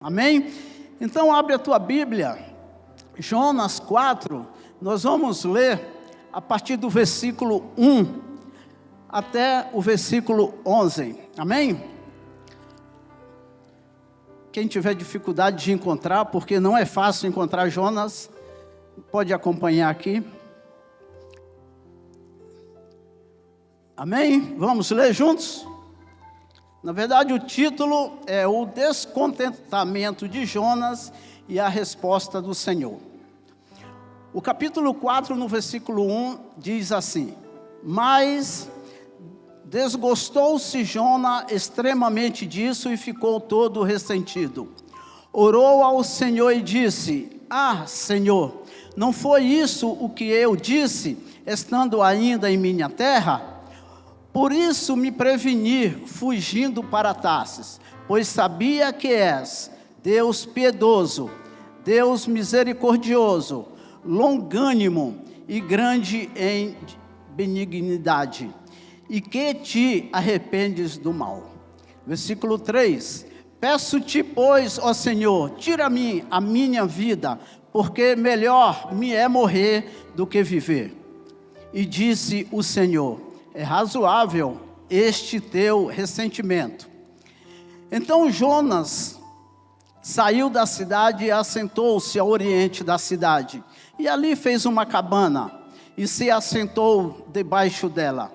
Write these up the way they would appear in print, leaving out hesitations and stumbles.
Amém? Então abre a tua Bíblia, Jonas 4, nós vamos ler a partir do versículo 1 até o versículo 11, amém? Quem tiver dificuldade de encontrar, porque não é fácil encontrar Jonas, pode acompanhar aqui. Amém? Vamos ler juntos? Na verdade, o título é o descontentamento de Jonas e a resposta do Senhor. O capítulo 4, no versículo 1, diz assim: Mas desgostou-se Jonas extremamente disso e ficou todo ressentido. Orou ao Senhor e disse: Senhor, não foi isso o que eu disse, estando ainda em minha terra? Por isso me preveni, fugindo para Tarsis, pois sabia que és Deus piedoso, Deus misericordioso, longânimo e grande em benignidade, e que te arrependes do mal. Versículo 3: Peço-te, pois, ó Senhor, tira-me a minha vida, porque melhor me é morrer do que viver. E disse o Senhor: é razoável este teu ressentimento. Então Jonas saiu da cidade e assentou-se ao oriente da cidade, e ali fez uma cabana, e se assentou debaixo dela,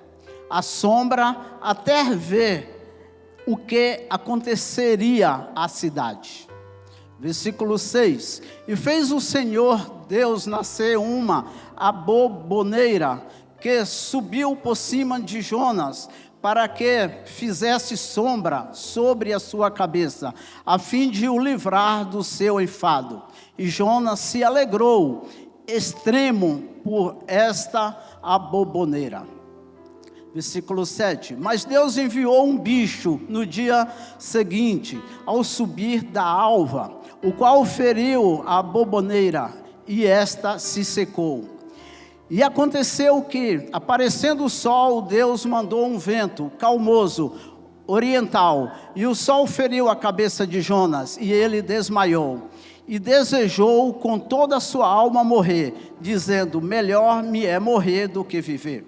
à sombra, até ver o que aconteceria à cidade. Versículo 6: E fez o Senhor Deus nascer uma aboboneira, que subiu por cima de Jonas, para que fizesse sombra sobre a sua cabeça, a fim de o livrar do seu enfado. E Jonas se alegrou extremo por esta aboboneira. Versículo 7: Mas Deus enviou um bicho no dia seguinte, ao subir da alva, o qual feriu a aboboneira, e esta se secou. E aconteceu que, aparecendo o sol, Deus mandou um vento calmoso, oriental, e o sol feriu a cabeça de Jonas, e ele desmaiou, e desejou com toda a sua alma morrer, dizendo: melhor me é morrer do que viver.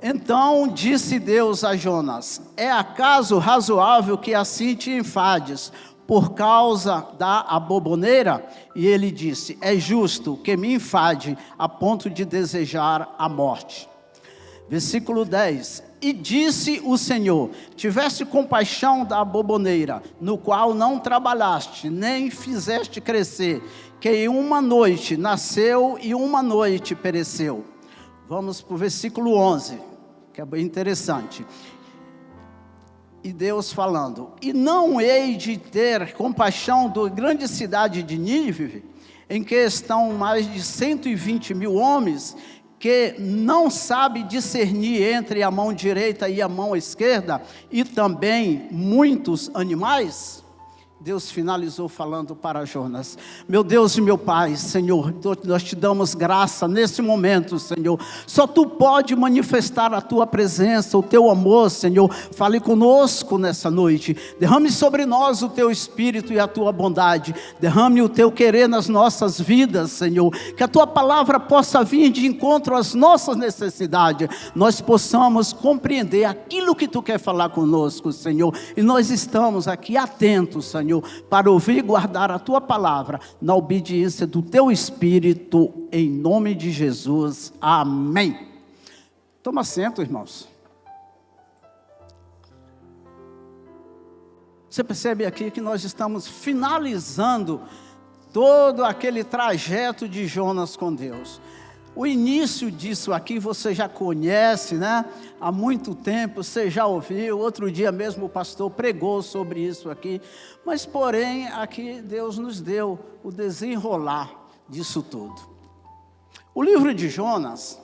Então disse Deus a Jonas: é acaso razoável que assim te enfades, por causa da aboboneira? E ele disse: é justo que me enfade a ponto de desejar a morte. Versículo 10: E disse o Senhor: tiveste compaixão da aboboneira, no qual não trabalhaste, nem fizeste crescer, que em uma noite nasceu e uma noite pereceu. Vamos para o versículo 11, que é bem interessante. E Deus falando: e não hei de ter compaixão da grande cidade de Nínive, em que estão mais de 120 mil homens, que não sabe discernir entre a mão direita e a mão esquerda, e também muitos animais? Deus finalizou falando para Jonas: meu Deus e meu Pai, Senhor, nós te damos graça nesse momento, Senhor. Só Tu pode manifestar a Tua presença, o Teu amor, Senhor. Fale conosco nessa noite. Derrame sobre nós o Teu Espírito e a Tua bondade. Derrame o Teu querer nas nossas vidas, Senhor. Que a Tua palavra possa vir de encontro às nossas necessidades. Nós possamos compreender aquilo que Tu quer falar conosco, Senhor. E nós estamos aqui atentos, Senhor, para ouvir e guardar a Tua palavra, na obediência do Teu Espírito, em nome de Jesus, amém. Toma assento, irmãos. Você percebe aqui que nós estamos finalizando todo aquele trajeto de Jonas com Deus. O início disso aqui você já conhece, né? Há muito tempo, você já ouviu. Outro dia mesmo o pastor pregou sobre isso aqui. Mas porém, aqui Deus nos deu o desenrolar disso tudo. O livro de Jonas,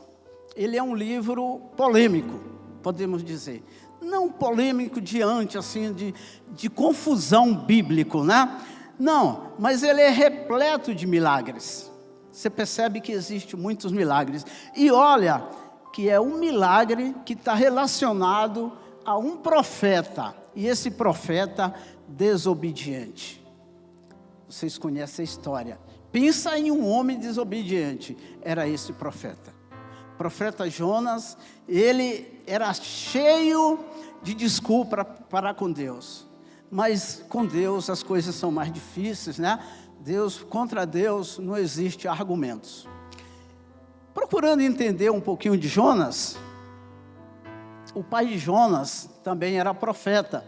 ele é um livro polêmico, podemos dizer. Não polêmico diante, assim, de confusão bíblico, né? Não, mas ele é repleto de milagres. Você percebe que existem muitos milagres. E olha, que é um milagre que está relacionado a um profeta. E esse profeta desobediente. Vocês conhecem a história. Pensa em um homem desobediente. Era esse profeta. O profeta Jonas, ele era cheio de desculpa para com Deus. Mas com Deus as coisas são mais difíceis, né? Contra Deus não existe argumentos. Procurando entender um pouquinho de Jonas, o pai de Jonas também era profeta,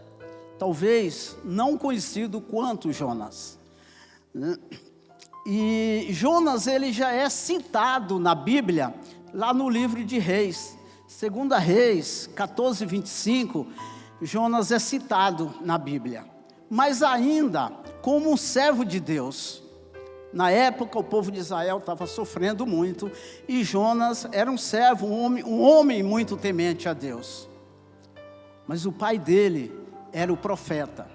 talvez não conhecido quanto Jonas. E Jonas, ele já é citado na Bíblia, lá no livro de Reis, 2 Reis 14, 25, Jonas é citado na Bíblia, mas ainda como um servo de Deus. Na época o povo de Israel estava sofrendo muito, e Jonas era um servo, um homem muito temente a Deus. Mas o pai dele era o profeta.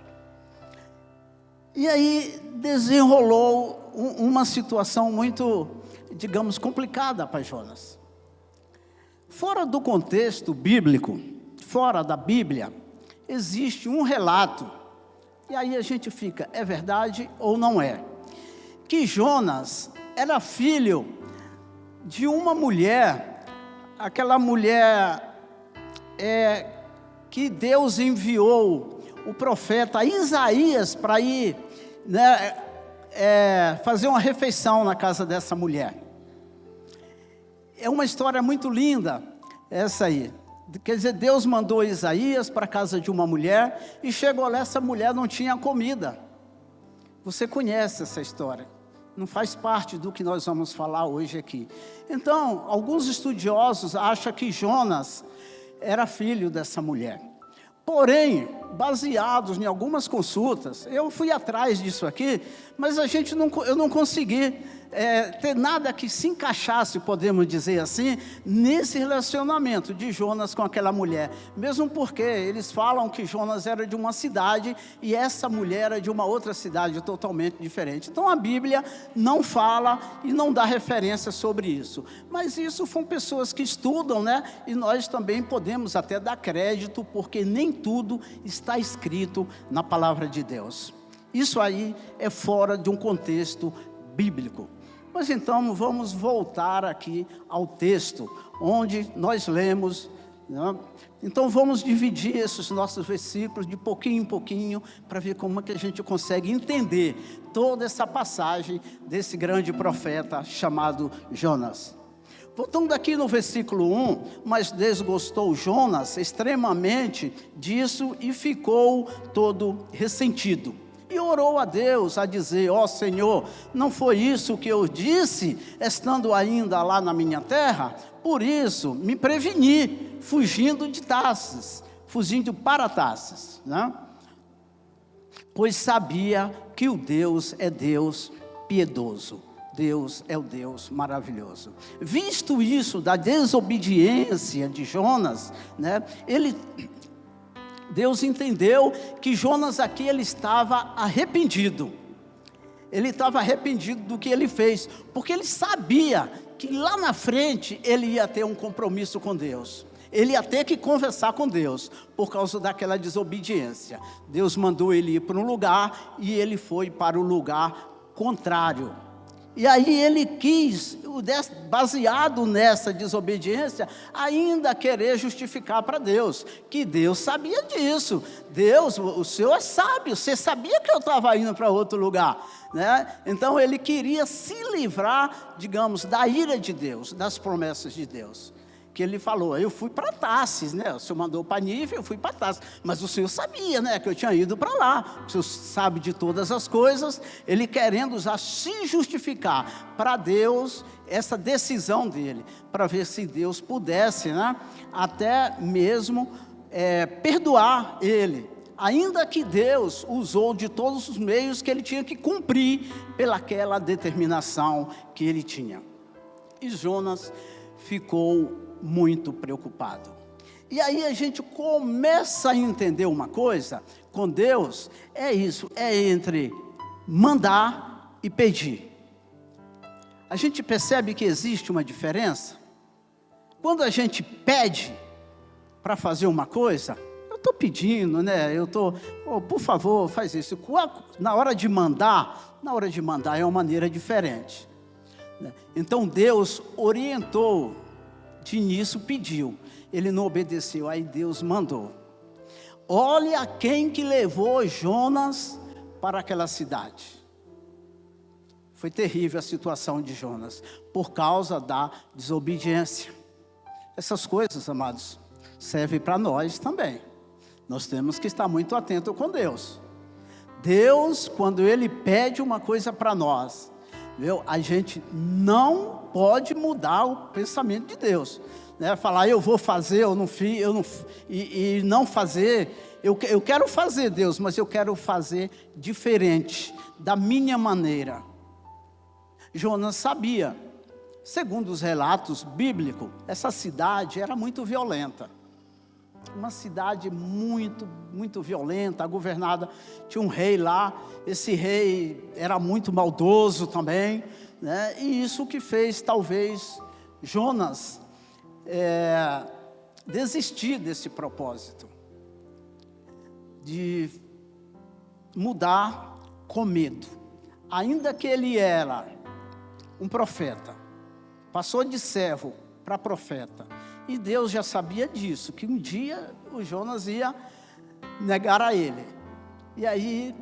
E aí desenrolou uma situação muito, digamos, complicada para Jonas. Fora do contexto bíblico, fora da Bíblia, existe um relato, e aí a gente fica, é verdade ou não é? Que Jonas era filho de uma mulher, aquela mulher que Deus enviou o profeta Isaías para ir, né, fazer uma refeição na casa dessa mulher. É uma história muito linda essa aí. Quer dizer, Deus mandou Isaías para a casa de uma mulher, e chegou lá, essa mulher não tinha comida. Você conhece essa história. Não faz parte do que nós vamos falar hoje aqui. Então, alguns estudiosos acham que Jonas era filho dessa mulher. Porém, baseados em algumas consultas, eu fui atrás disso aqui, mas eu não consegui ter nada que se encaixasse, podemos dizer assim, nesse relacionamento de Jonas com aquela mulher. Mesmo porque eles falam que Jonas era de uma cidade e essa mulher era de uma outra cidade totalmente diferente. Então a Bíblia não fala e não dá referência sobre isso. Mas isso são pessoas que estudam, né? E nós também podemos até dar crédito, porque nem tudo está escrito na palavra de Deus. Isso aí é fora de um contexto bíblico. Mas então vamos voltar aqui ao texto, onde nós lemos, né? Então vamos dividir esses nossos versículos de pouquinho em pouquinho, para ver como é que a gente consegue entender toda essa passagem desse grande profeta chamado Jonas. Voltando aqui no versículo 1, mas desgostou Jonas extremamente disso e ficou todo ressentido. E orou a Deus a dizer, ó Senhor, não foi isso que eu disse, estando ainda lá na minha terra? Por isso, me preveni, fugindo para Tarsis, né? Pois sabia que o Deus é Deus piedoso. Deus é o Deus maravilhoso. Visto isso da desobediência de Jonas, né? Deus entendeu que Jonas aqui, ele estava arrependido. Ele estava arrependido do que ele fez, porque ele sabia que lá na frente ele ia ter um compromisso com Deus. Ele ia ter que conversar com Deus, por causa daquela desobediência. Deus mandou ele ir para um lugar, e ele foi para o lugar contrário. E aí ele quis, baseado nessa desobediência, ainda querer justificar para Deus, que Deus sabia disso. Deus, o Senhor é sábio, você sabia que eu estava indo para outro lugar, né? Então ele queria se livrar, digamos, da ira de Deus, das promessas de Deus. Que ele falou, eu fui para Tarsis, né? O Senhor mandou para Nínive, eu fui para Tarsis, mas o Senhor sabia, né, que eu tinha ido para lá. O Senhor sabe de todas as coisas. Ele querendo já se justificar para Deus, essa decisão dele, para ver se Deus pudesse, né, até mesmo perdoar ele, ainda que Deus usou de todos os meios que ele tinha que cumprir, pelaquela determinação que ele tinha. E Jonas ficou muito preocupado. E aí a gente começa a entender uma coisa, com Deus, é isso, é entre mandar e pedir. A gente percebe que existe uma diferença. Quando a gente pede para fazer uma coisa, eu estou pedindo, né? Por favor, faz isso. Na hora de mandar é uma maneira diferente, né? Então Deus orientou, de início pediu, ele não obedeceu, aí Deus mandou. Olhe a quem que levou Jonas para aquela cidade. Foi terrível a situação de Jonas, por causa da desobediência. Essas coisas, amados, servem para nós também. Nós temos que estar muito atentos com Deus. Deus, quando Ele pede uma coisa para nós, viu? A gente não pode mudar o pensamento de Deus, né? Falar, eu vou fazer, eu não fiz, e não fazer. Eu quero fazer, Deus, mas eu quero fazer diferente, da minha maneira. Jonas sabia, segundo os relatos bíblicos, essa cidade era muito violenta. Uma cidade muito, muito violenta, governada, tinha um rei lá, esse rei era muito maldoso também, né? E isso que fez, talvez, Jonas desistir desse propósito, de mudar com medo. Ainda que ele era um profeta, passou de servo para profeta, e Deus já sabia disso, que um dia o Jonas ia negar a ele. E aí,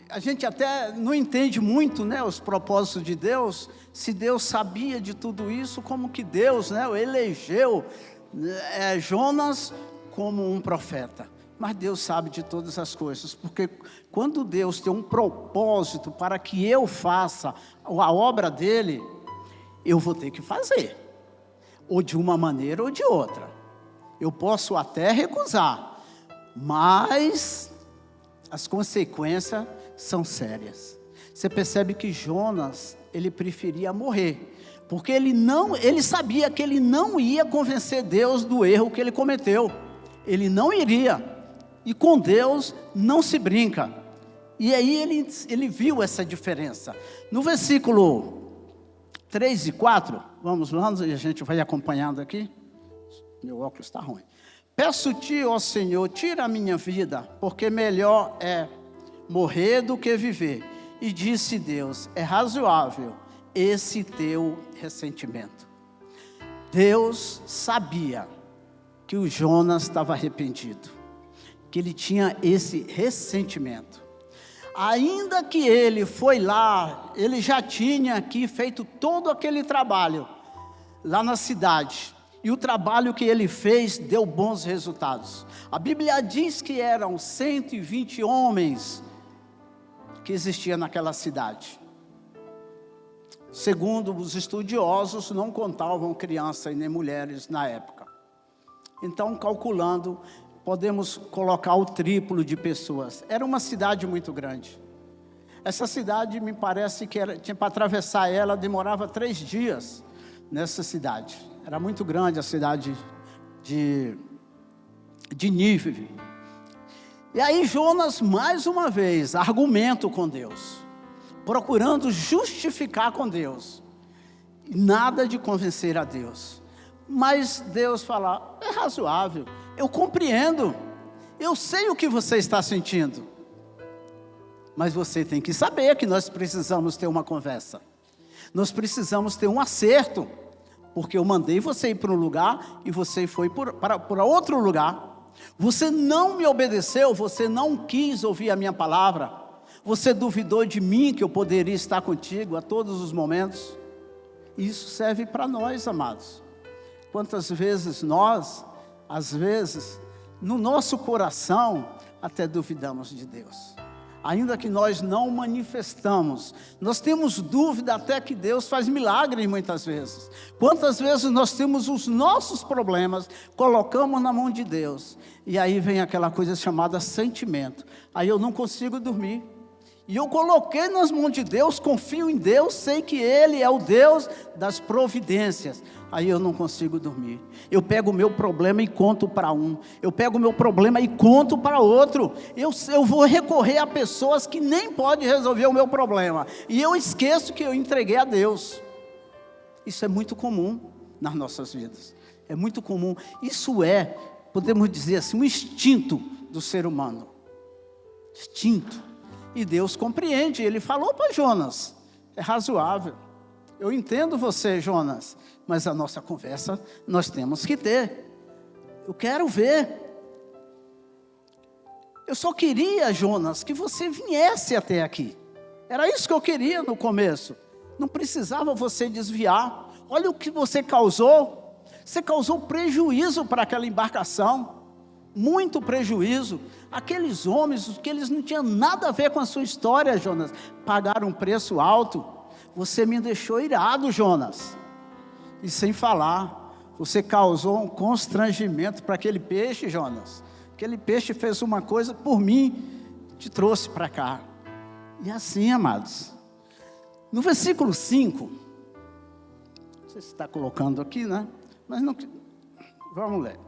a gente até não entende muito, né, os propósitos de Deus. Se Deus sabia de tudo isso, como que Deus, né, elegeu Jonas como um profeta. Mas Deus sabe de todas as coisas, porque quando Deus tem um propósito para que eu faça a obra dele, eu vou ter que fazer, ou de uma maneira ou de outra. Eu posso até recusar, mas as consequências são sérias. Você percebe que Jonas, ele preferia morrer, porque ele sabia que ele não ia convencer Deus do erro que ele cometeu. Ele não iria. E com Deus não se brinca. E aí ele viu essa diferença. No versículo 3 e 4, vamos lá, e a gente vai acompanhando aqui. Meu óculos está ruim. Peço-te, ó Senhor, tira a minha vida, porque melhor é morrer do que viver. E disse Deus, é razoável esse teu ressentimento. Deus sabia que o Jonas estava arrependido, que ele tinha esse ressentimento. Ainda que ele foi lá, ele já tinha aqui feito todo aquele trabalho lá na cidade, e o trabalho que ele fez deu bons resultados. A Bíblia diz que eram 120 homens que existiam naquela cidade. Segundo os estudiosos, não contavam crianças e nem mulheres na época. Então, calculando, podemos colocar o triplo de pessoas. Era uma cidade muito grande. Essa cidade, me parece que tinha para atravessar ela, demorava 3 dias nessa cidade. Era muito grande a cidade de Nínive. E aí Jonas, mais uma vez, argumenta com Deus, procurando justificar com Deus. Nada de convencer a Deus. Mas Deus fala, é razoável, eu compreendo, eu sei o que você está sentindo. Mas você tem que saber que nós precisamos ter uma conversa. Nós precisamos ter um acerto. Porque eu mandei você ir para um lugar e você foi para outro lugar. Você não me obedeceu, você não quis ouvir a minha palavra. Você duvidou de mim que eu poderia estar contigo a todos os momentos. Isso serve para nós, amados. Quantas vezes nós, às vezes, no nosso coração, até duvidamos de Deus. Ainda que nós não manifestamos, nós temos dúvida até que Deus faz milagres muitas vezes. Quantas vezes nós temos os nossos problemas, colocamos na mão de Deus, e aí vem aquela coisa chamada sentimento. Aí eu não consigo dormir. E eu coloquei nas mãos de Deus, confio em Deus, sei que Ele é o Deus das providências. Aí eu não consigo dormir. Eu pego o meu problema e conto para um. Eu pego o meu problema e conto para outro. Eu vou recorrer a pessoas que nem podem resolver o meu problema. E eu esqueço que eu entreguei a Deus. Isso é muito comum nas nossas vidas. É muito comum. Isso é podemos dizer assim, um instinto do ser humano. Instinto. E Deus compreende, Ele falou para Jonas, é razoável. Eu entendo você, Jonas, mas a nossa conversa nós temos que ter. Eu quero ver. Eu só queria, Jonas, que você viesse até aqui. Era isso que eu queria no começo. Não precisava você desviar. Olha o que você causou. Você causou prejuízo para aquela embarcação. Muito prejuízo. Aqueles homens, que eles não tinham nada a ver com a sua história, Jonas, pagaram um preço alto. Você me deixou irado, Jonas. E sem falar, você causou um constrangimento para aquele peixe, Jonas. Aquele peixe fez uma coisa por mim, te trouxe para cá. E assim, amados, no versículo 5, não sei se está colocando aqui, né? Mas não, vamos ler.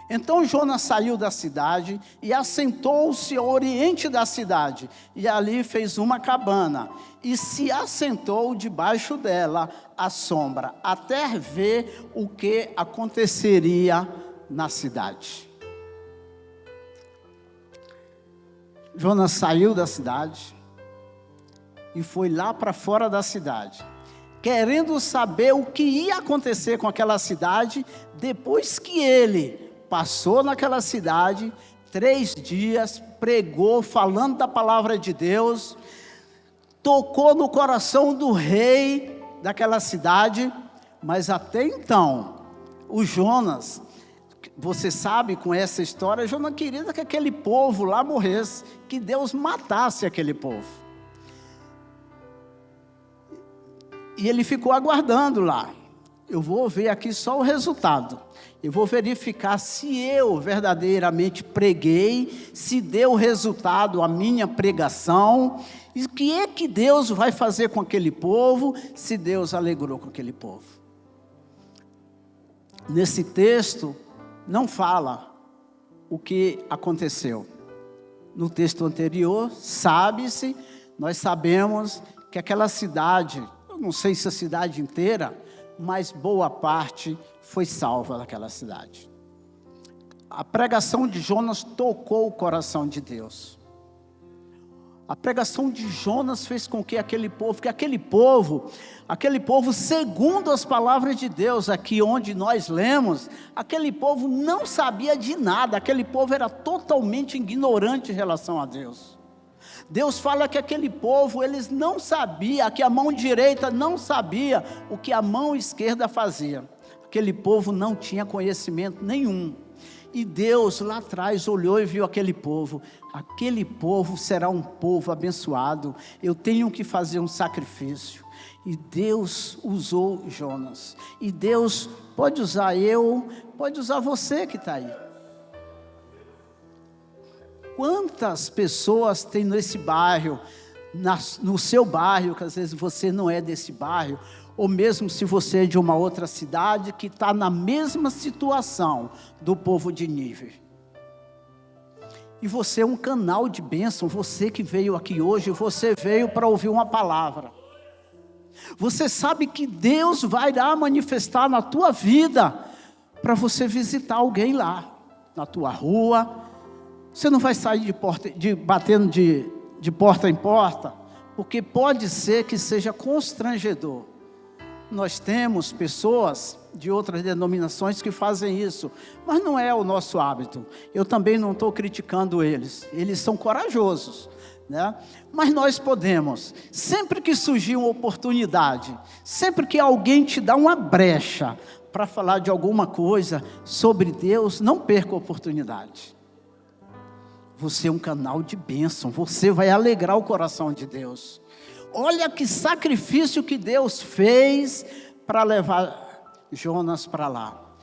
Então Jonas saiu da cidade e assentou-se ao oriente da cidade, e ali fez uma cabana, e se assentou debaixo dela à sombra, até ver o que aconteceria na cidade. Jonas saiu da cidade e foi lá para fora da cidade, querendo saber o que ia acontecer com aquela cidade, depois que ele passou naquela cidade, 3 dias, pregou, falando da palavra de Deus, tocou no coração do rei daquela cidade, mas até então, o Jonas, você sabe com essa história, Jonas queria que aquele povo lá morresse, que Deus matasse aquele povo. E ele ficou aguardando lá. Eu vou ver aqui só o resultado. Eu vou verificar se eu verdadeiramente preguei, se deu resultado a minha pregação, e o que é que Deus vai fazer com aquele povo, se Deus alegrou com aquele povo. Nesse texto, não fala o que aconteceu. No texto anterior, sabe-se, nós sabemos que aquela cidade, eu não sei se a cidade inteira, mas boa parte foi salva daquela cidade. A pregação de Jonas tocou o coração de Deus. A pregação de Jonas fez com que aquele povo, segundo as palavras de Deus, aqui onde nós lemos, aquele povo não sabia de nada, aquele povo era totalmente ignorante em relação a Deus. Deus fala que aquele povo, eles não sabiam, que a mão direita não sabia o que a mão esquerda fazia. Aquele povo não tinha conhecimento nenhum. E Deus lá atrás olhou e viu aquele povo será um povo abençoado, eu tenho que fazer um sacrifício. E Deus usou Jonas, e Deus pode usar pode usar você que está aí. Quantas pessoas tem nesse bairro, no seu bairro, que às vezes você não é desse bairro, ou mesmo se você é de uma outra cidade, que está na mesma situação do povo de Nínive. E você é um canal de bênção, você que veio aqui hoje, você veio para ouvir uma palavra. Você sabe que Deus vai lá manifestar na tua vida, para você visitar alguém lá, na tua rua. Você não vai sair batendo de porta em porta, porque pode ser que seja constrangedor. Nós temos pessoas de outras denominações que fazem isso, mas não é o nosso hábito. Eu também não estou criticando eles são corajosos, né? Mas nós podemos, sempre que surgir uma oportunidade, sempre que alguém te dá uma brecha para falar de alguma coisa sobre Deus, não perca a oportunidade. Você é um canal de bênção, você vai alegrar o coração de Deus. Olha que sacrifício que Deus fez para levar Jonas para lá.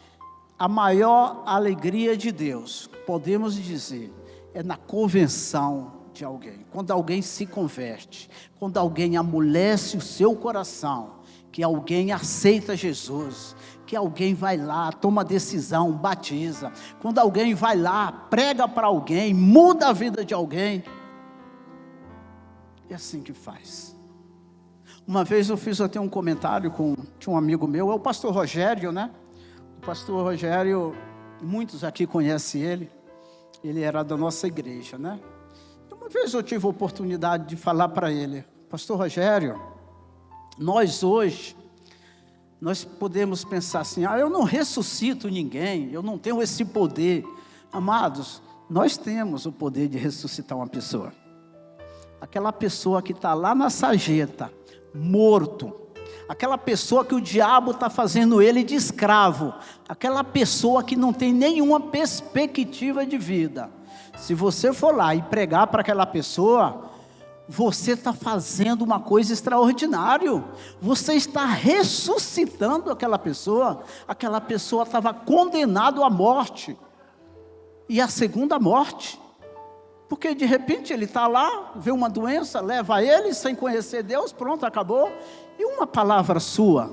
A maior alegria de Deus, podemos dizer, é na convenção de alguém. Quando alguém se converte, quando alguém amolece o seu coração, que alguém aceita Jesus, que alguém vai lá, toma decisão, batiza. Quando alguém vai lá, prega para alguém, muda a vida de alguém. É assim que faz. Uma vez eu fiz até um comentário tinha um amigo meu, é o pastor Rogério, né? O pastor Rogério, Muitos aqui conhecem ele. Ele era da nossa igreja, né? Uma vez eu tive a oportunidade de falar para ele: pastor Rogério, nós hoje, nós podemos pensar assim: eu não ressuscito ninguém, eu não tenho esse poder. Amados, nós temos o poder de ressuscitar uma pessoa. Aquela pessoa que está lá na sarjeta, morto, aquela pessoa que o diabo está fazendo ele de escravo, aquela pessoa que não tem nenhuma perspectiva de vida. Se você for lá e pregar para aquela pessoa, você está fazendo uma coisa extraordinária. Você está ressuscitando aquela pessoa. Aquela pessoa estava condenada à morte, e a segunda morte, porque de repente ele está lá, vê uma doença, leva ele sem conhecer Deus, pronto, acabou. E uma palavra sua,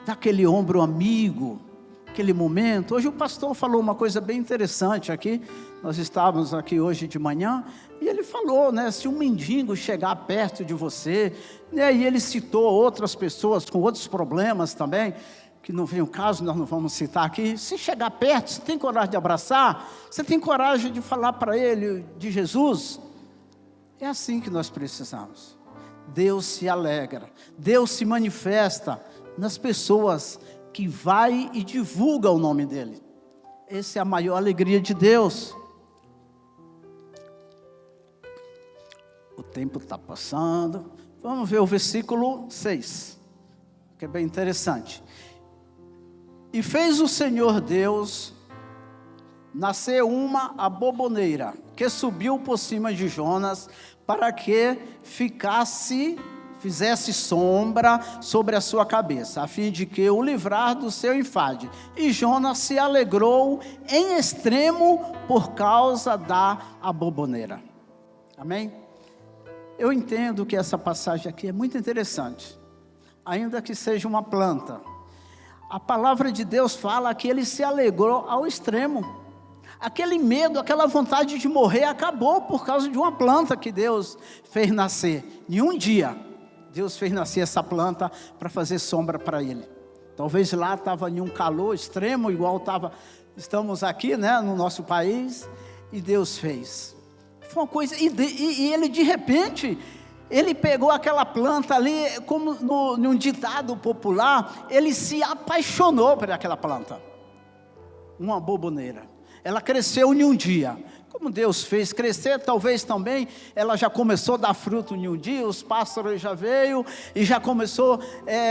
daquele ombro amigo, aquele momento. Hoje o pastor falou uma coisa bem interessante aqui. Nós estávamos aqui hoje de manhã, e ele falou, né, se um mendigo chegar perto de você, né, e ele citou outras pessoas com outros problemas também, que não vem o caso, nós não vamos citar aqui. Se chegar perto, você tem coragem de abraçar? Você tem coragem de falar para ele de Jesus? É assim que nós precisamos. Deus se alegra, Deus se manifesta nas pessoas que vai e divulga o nome dele. Essa é a maior alegria de Deus. O tempo está passando. Vamos ver o versículo 6, que é bem interessante. E fez o Senhor Deus nascer uma aboboneira, que subiu por cima de Jonas, para que fizesse sombra sobre a sua cabeça, a fim de que o livrar do seu enfade. E Jonas se alegrou em extremo por causa da aboboneira. Amém? Eu entendo que essa passagem aqui é muito interessante, ainda que seja uma planta. A palavra de Deus fala que ele se alegrou ao extremo. Aquele medo, aquela vontade de morrer acabou por causa de uma planta que Deus fez nascer. Em um dia, Deus fez nascer essa planta para fazer sombra para ele. Talvez lá estava em um calor extremo, igual estamos aqui, né, no nosso país, e Deus fez. Foi uma coisa, e ele de repente, ele pegou aquela planta ali, como num ditado popular, ele se apaixonou por aquela planta. Uma aboboneira. Ela cresceu em um dia. Como Deus fez crescer, talvez também ela já começou a dar fruto em um dia, os pássaros já veio e já começou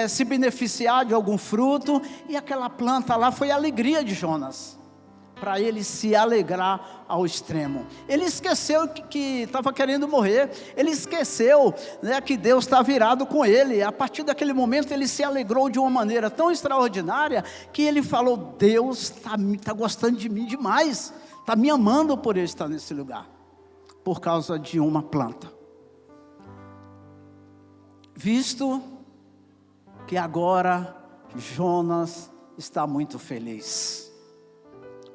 a se beneficiar de algum fruto, e aquela planta lá foi a alegria de Jonas, para ele se alegrar ao extremo. Ele esqueceu que estava querendo morrer, ele esqueceu, né, que Deus está virado com ele. A partir daquele momento ele se alegrou de uma maneira tão extraordinária, que ele falou: Deus está gostando de mim demais, está me amando por eu estar nesse lugar, por causa de uma planta. Visto que agora Jonas está muito feliz.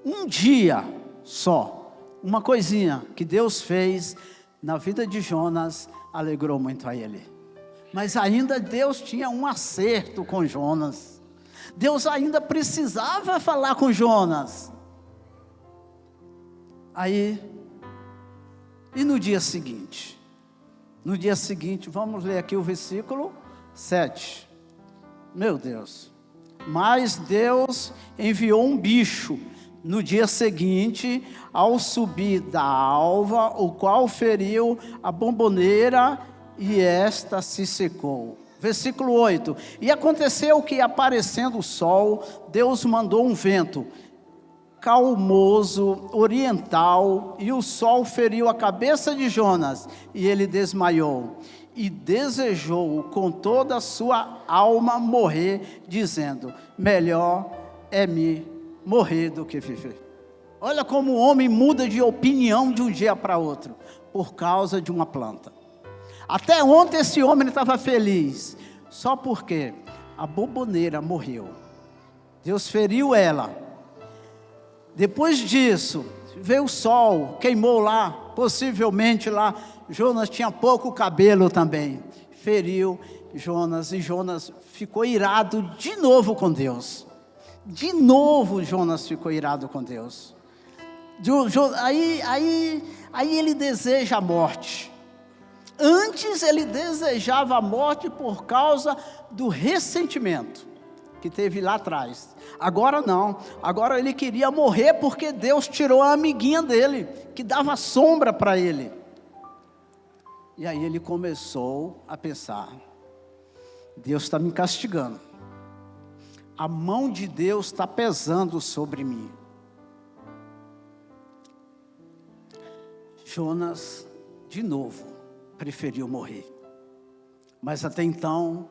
Um dia só, uma coisinha que Deus fez na vida de Jonas, alegrou muito a ele. Mas ainda Deus tinha um acerto com Jonas. Deus ainda precisava falar com Jonas. Aí, e no dia seguinte? No dia seguinte, vamos ler aqui o versículo 7. Meu Deus. Mas Deus enviou um bicho no dia seguinte, ao subir da alva, o qual feriu a bomboneira, e esta se secou. Versículo 8. E aconteceu que, aparecendo o sol, Deus mandou um vento calmoso, oriental, e o sol feriu a cabeça de Jonas, e ele desmaiou, e desejou com toda a sua alma morrer, dizendo: melhor é morrer do que viver. Olha como o homem muda de opinião de um dia para outro, por causa de uma planta. Até ontem esse homem estava feliz, só porque a bomboneira morreu. Deus feriu ela. Depois disso, veio o sol, queimou lá, possivelmente lá, Jonas tinha pouco cabelo também, feriu Jonas, e Jonas ficou irado de novo com Deus. De novo Jonas ficou irado com Deus. Aí ele deseja a morte. Antes ele desejava a morte por causa do ressentimento que teve lá atrás. Agora não, agora ele queria morrer porque Deus tirou a amiguinha dele, que dava sombra para ele. E aí ele começou a pensar: Deus está me castigando, a mão de Deus está pesando sobre mim. Jonas, de novo, preferiu morrer. Mas até então,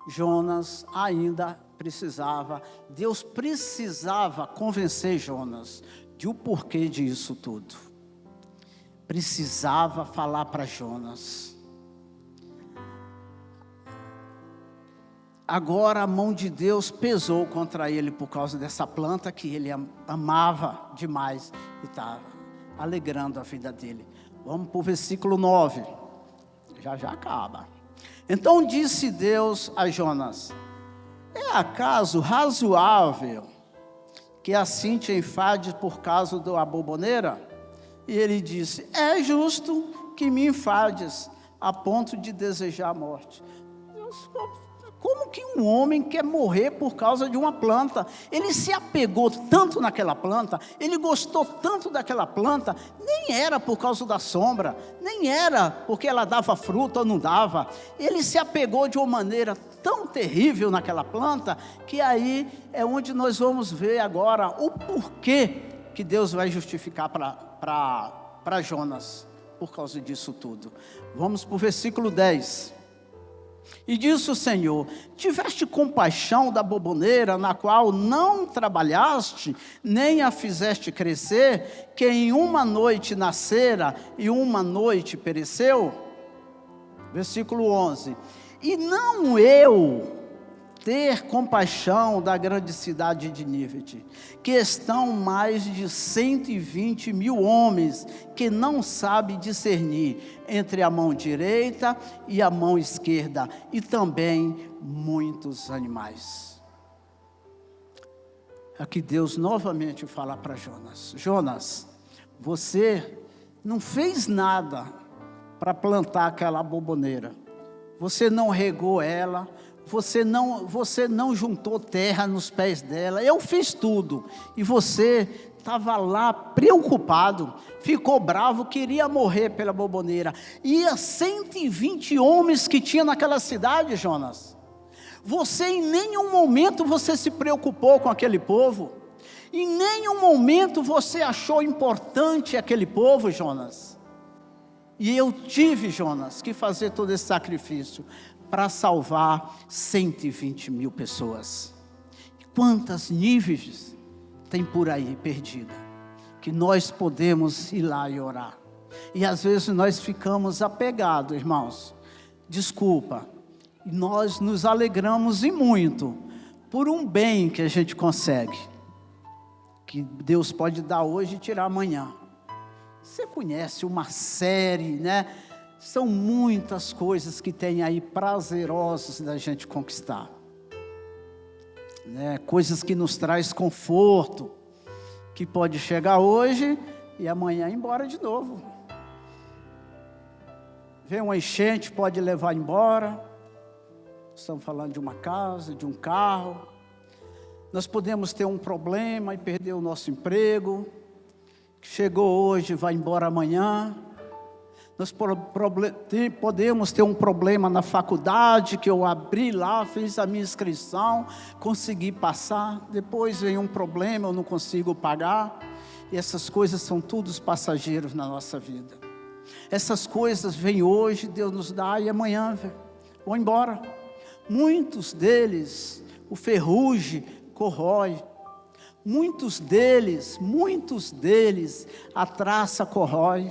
Jonas ainda precisava, Deus precisava convencer Jonas de o porquê disso tudo. Precisava falar para Jonas. Agora a mão de Deus pesou contra ele por causa dessa planta que ele amava demais e estava alegrando a vida dele. Vamos para o versículo 9. Já acaba. Então disse Deus a Jonas: é acaso razoável que assim te enfades por causa da boboneira? E ele disse: é justo que me enfades a ponto de desejar a morte. Como que um homem quer morrer por causa de uma planta? Ele se apegou tanto naquela planta, ele gostou tanto daquela planta, nem era por causa da sombra, nem era porque ela dava fruta ou não dava. Ele se apegou de uma maneira tão terrível naquela planta, que aí é onde nós vamos ver agora o porquê que Deus vai justificar para Jonas, por causa disso tudo. Vamos para o versículo 10. E disse o Senhor: tiveste compaixão da boboneira, na qual não trabalhaste, nem a fizeste crescer, que em uma noite nascera e uma noite pereceu? Versículo 11. E não eu ter compaixão da grande cidade de Nínive, que estão mais de 120 mil homens, que não sabem discernir entre a mão direita e a mão esquerda, e também muitos animais. Aqui Deus novamente fala para Jonas: Jonas, você não fez nada para plantar aquela boboneira, você não regou ela, você não juntou terra nos pés dela, eu fiz tudo, e você estava lá preocupado, ficou bravo, queria morrer pela boboneira. E as 120 homens que tinha naquela cidade, Jonas, você em nenhum momento você se preocupou com aquele povo, em nenhum momento você achou importante aquele povo, Jonas. E eu tive, Jonas, que fazer todo esse sacrifício para salvar 120 mil pessoas. Quantas níveis tem por aí perdida, que nós podemos ir lá e orar. E às vezes nós ficamos apegados, irmãos, desculpa, nós nos alegramos e muito por um bem que a gente consegue, que Deus pode dar hoje e tirar amanhã. Você conhece uma série, né? São muitas coisas que tem aí prazerosas da gente conquistar, né? Coisas que nos traz conforto, que pode chegar hoje e amanhã ir embora de novo. Vem uma enchente, pode levar embora. Estamos falando de uma casa, de um carro. Nós podemos ter um problema e perder o nosso emprego, que chegou hoje, vai embora amanhã. Nós podemos ter um problema na faculdade, que eu abri lá, fiz a minha inscrição, consegui passar, depois vem um problema, eu não consigo pagar. E essas coisas são todos passageiros na nossa vida. Essas coisas vêm hoje, Deus nos dá, e amanhã vão embora. Muitos deles, o ferrugem corrói. Muitos deles, a traça corrói.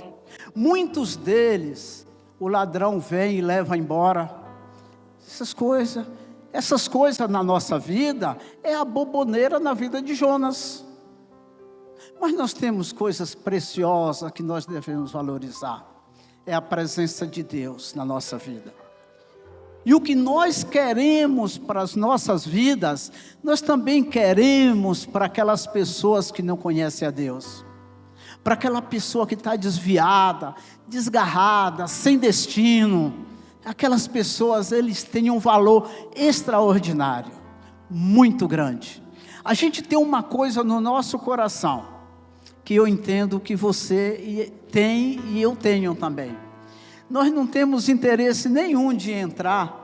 Muitos deles, o ladrão vem e leva embora. Essas coisas na nossa vida, é a boboneira na vida de Jonas. Mas nós temos coisas preciosas que nós devemos valorizar. É a presença de Deus na nossa vida. E o que nós queremos para as nossas vidas, nós também queremos para aquelas pessoas que não conhecem a Deus. Para aquela pessoa que está desviada, desgarrada, sem destino. Aquelas pessoas, eles têm um valor extraordinário, muito grande. A gente tem uma coisa no nosso coração, que eu entendo que você tem e eu tenho também. Nós não temos interesse nenhum de entrar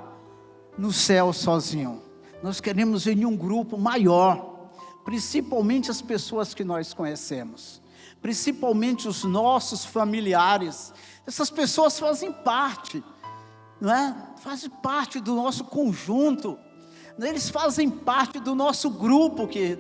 no céu sozinho. Nós queremos ir em um grupo maior, principalmente as pessoas que nós conhecemos, principalmente os nossos familiares. Essas pessoas fazem parte, não é? Fazem parte do nosso conjunto. Eles fazem parte do nosso grupo que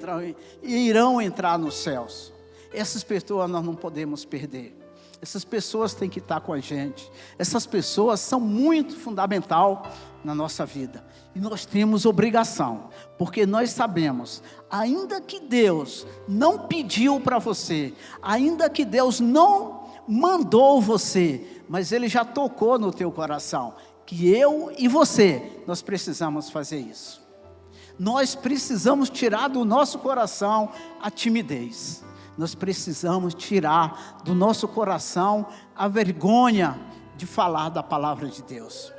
irão entrar nos céus. Essas pessoas nós não podemos perder. Essas pessoas têm que estar com a gente. Essas pessoas são muito fundamental na nossa vida. E nós temos obrigação, porque nós sabemos, ainda que Deus não pediu para você, ainda que Deus não mandou você, mas Ele já tocou no teu coração, que eu e você, nós precisamos fazer isso. Nós precisamos tirar do nosso coração a timidez. Nós precisamos tirar do nosso coração a vergonha de falar da palavra de Deus.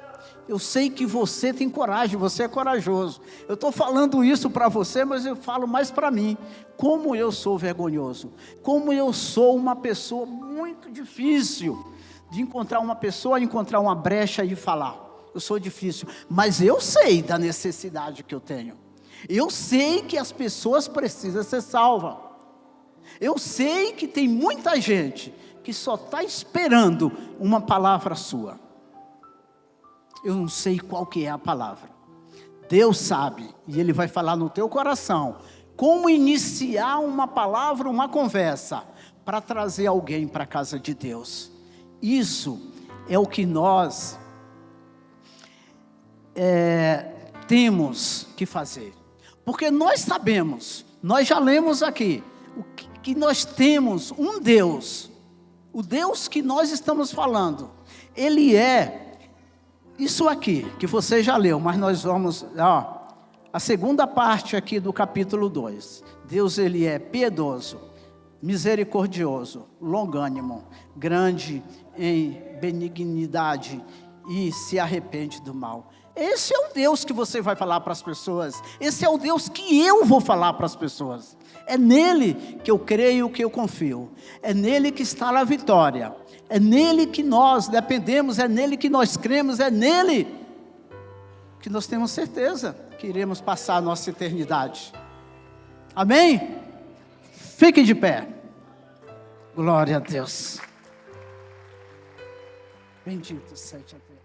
Eu sei que você tem coragem, você é corajoso. Eu estou falando isso para você, mas eu falo mais para mim. Como eu sou vergonhoso. Como eu sou uma pessoa muito difícil de encontrar uma pessoa, encontrar uma brecha e falar. Eu sou difícil, mas eu sei da necessidade que eu tenho. Eu sei que as pessoas precisam ser salvas. Eu sei que tem muita gente que só está esperando uma palavra sua. Eu não sei qual que é a palavra. Deus sabe, e Ele vai falar no teu coração como iniciar uma palavra, uma conversa, para trazer alguém para a casa de Deus. Isso é o que nós temos que fazer. Porque nós sabemos, nós já lemos aqui, que nós temos um Deus, o Deus que nós estamos falando, Ele é isso aqui, que você já leu, mas nós vamos, a segunda parte aqui do capítulo 2, Deus Ele é piedoso, misericordioso, longânimo, grande em benignidade e se arrepende do mal. Esse é o Deus que você vai falar para as pessoas. Esse é o Deus que eu vou falar para as pessoas. É nele que eu creio, que eu confio. É nele que está a vitória. É nele que nós dependemos, é nele que nós cremos, é nele que nós temos certeza que iremos passar a nossa eternidade. Amém? Fique de pé. Glória a Deus. Bendito seja Deus.